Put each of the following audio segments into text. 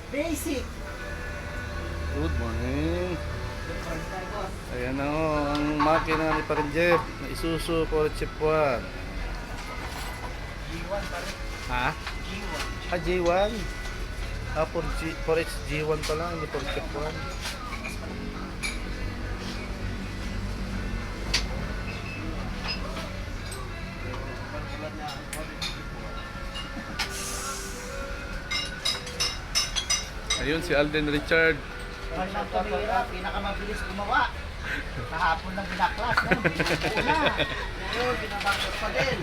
Basic. Good morning. Ayan na ang makina ni Parin Jeff na Isuzu for Chip 1. G1 pa rin. Ha? G1. Ah, G1? Ah, for G1 pa lang, hindi for Chip 1. Ayun si Alden Richard. Ang kamera, pinakamabilis gumawa. Kahapon lang binaklas, no? Binubuo na. Ngayon, binabaklas pa din.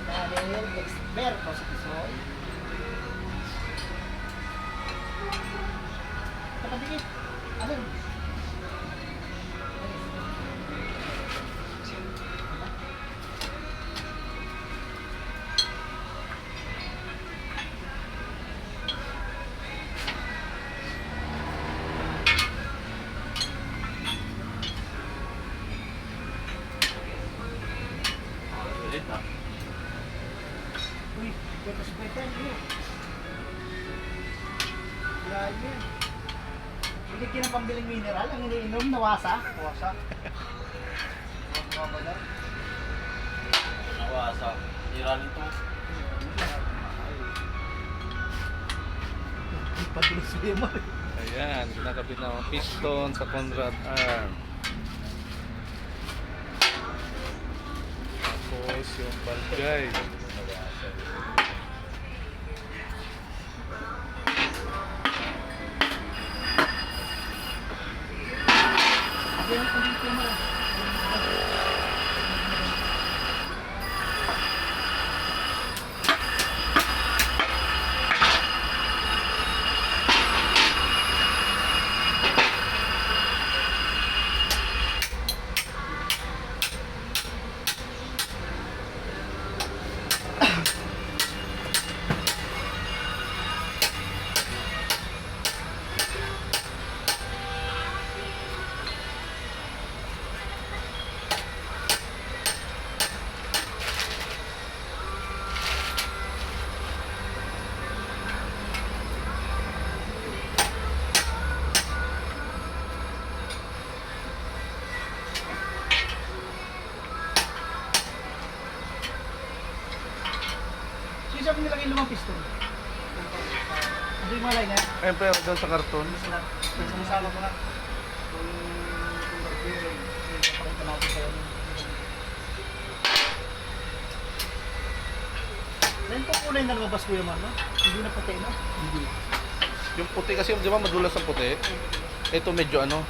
Dahil, expert ko sa Kisoy. Kapatid, ano? Uy, betas-betan yun. Grabe. Hindi ka ng pambiling mineral, ang iniinom, nawasa. Nawasa. Nawasa. Tira nito. Patuloy siya mo. Ayan, nakabit na ang piston sa Conrad arm. Tapos yung valve guide. Sino siya nilagay lumang piston? Hindi mo alay na. Ayun pero doon sa karton. Sumasama ko na. Kung bearing, papakita natin sa'yo. Then kung kulay na lumabas ko yung no? Hindi na puti, no? Hindi. Yung puti kasi, di ba madulas ang puti? Ito medyo ano.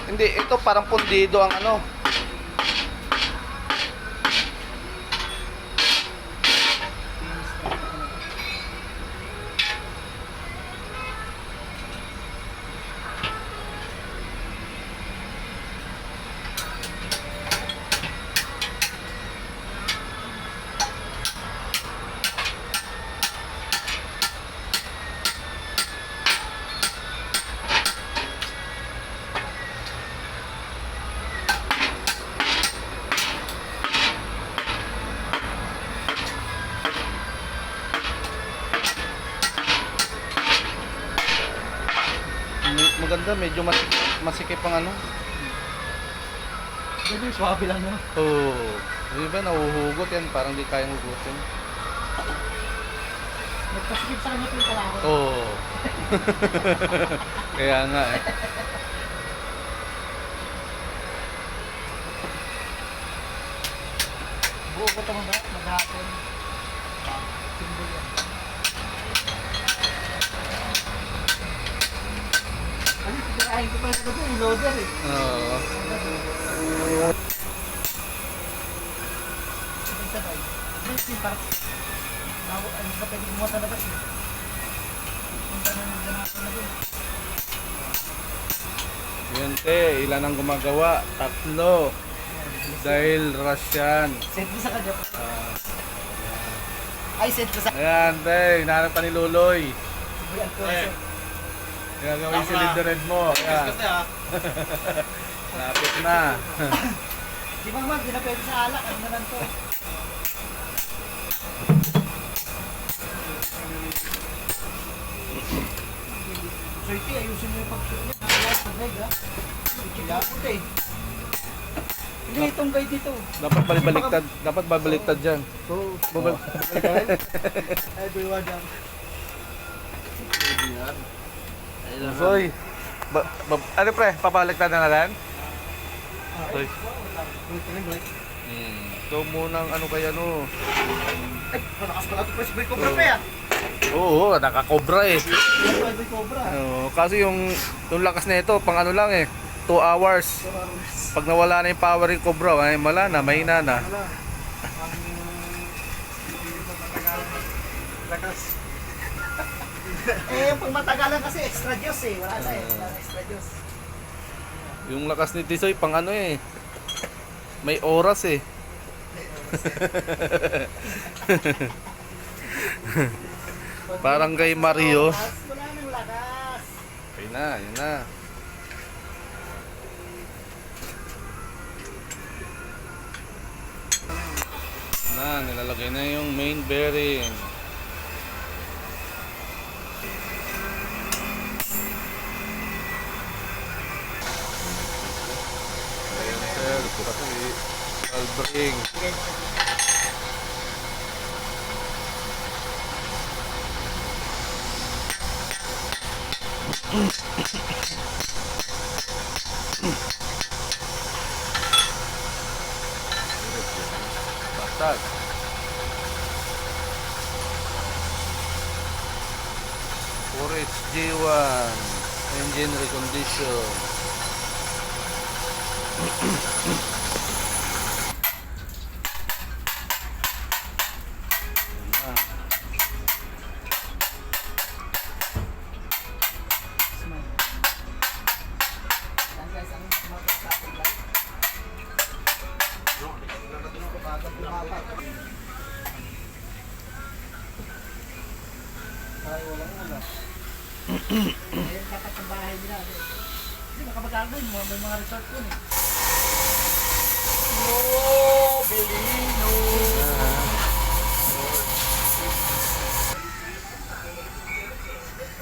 Hindi, ito parang pundido ang ano. Maganda, medyo masikip ang ano. Pwede yung swabe lang, no? Oo. Di ba, nahuhugot yan, parang di kayang hugutin. Nagpasikip sa kanya ito yung kalahon. Oo. Kaya nga eh. Buo ko ito mga maghapon. Simbol yan. Ano, sigurahin ko pa ito yung loader eh. Oo. Sabay. Hindi parang ano ka pwede gumawa talaga eh. Punta na yung ganapon na doon. Yan te, ilan ang gumagawa? Tatlo. Dahil Russian. Send ko sa kanya. Ah, Ay, send ko sa ayan te, hinahanap pa ni Luloy. Sibuyan ko. Eh. Gagawin yung cylinder head mo. Ayan. Kasi ha. Lapit na. Di ba man, di na pwede sa alak. Ano na lang to? So iti, ayusin mo yung pag-shoot niya. Pag-guide ha. Ichilapot eh. Hindi, itong guide dito. Dapat baliktad. Dapat babaliktad dyan. Oo. Ay, buiwa dyan. Soy. Ano pre? Papaliktad na natin? Soy. Ito munang ano kaya no. Ay, malakas pala ito. Press break cobra pa yan. Oo, nakakobra eh. Press break cobra. Kasi yung lakas na ito, pang ano lang eh. 2 hours. Pag nawala na yung power yung cobra, ay wala na, mahina na. Eh, yung pag matagalan kasi extra Diyos eh. Wala na eh. Wala na extra Diyos. Yung lakas ni Tisoy, pang ano eh. May oras eh. Parang kay Mario. Wala nang lakas. Okay na, yun na. Nilalagay na yung main bearing. Ayan sir, ito kasi valve. Bastard. Forest G1 engine recondition. Ay, walang wala. Ayun, dapat sa bahay nila. Hindi, nakapag-agawin mo. May mga resort ko eh. No, Belino.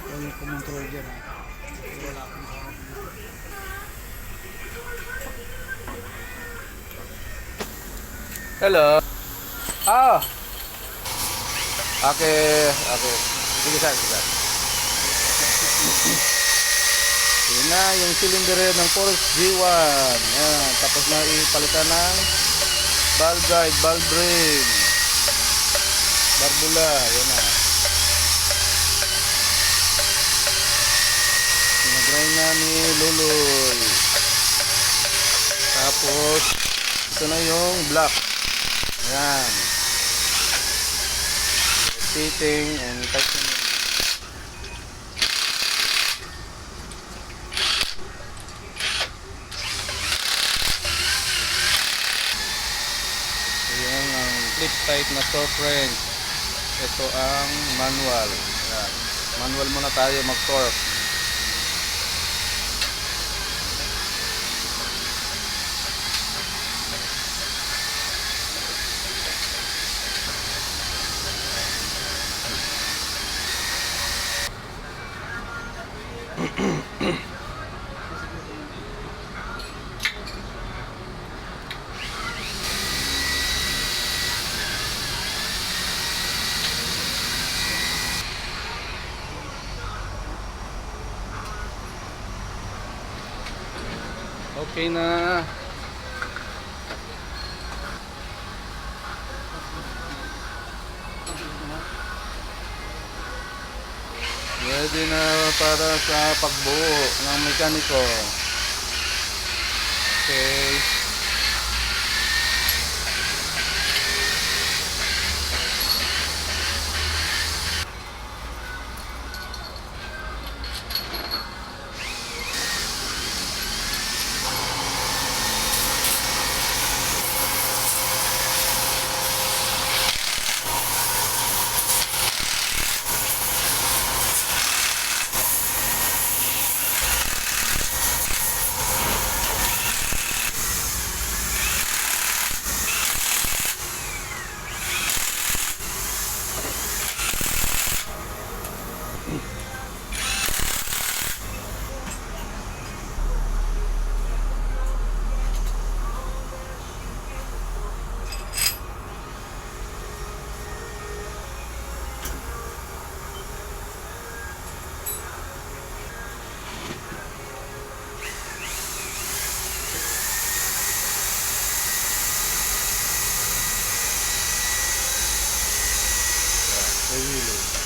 Wala kumontrol dyan. Wala akong Hello. Ah. Okay. Sige sir. Yun na yung cylinder ng Forest G1. Yan. Tapos na ipalitan ng valve guide, valve ring, barbula. Yan na. Pinag-grind na ni Luloy. Tapos ito na yung black. Yan. Fitting and tightening. Ayan ang clip tight na torque wrench. Ito ang manual. Yan. Manual muna tayo mag-torque. Okay na. Ready na para sa pagbuo ng mekaniko. Okay. Willow.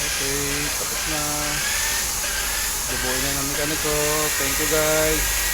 Okay, tapos na. Bubuoy na ng mekaniko. Thank you guys.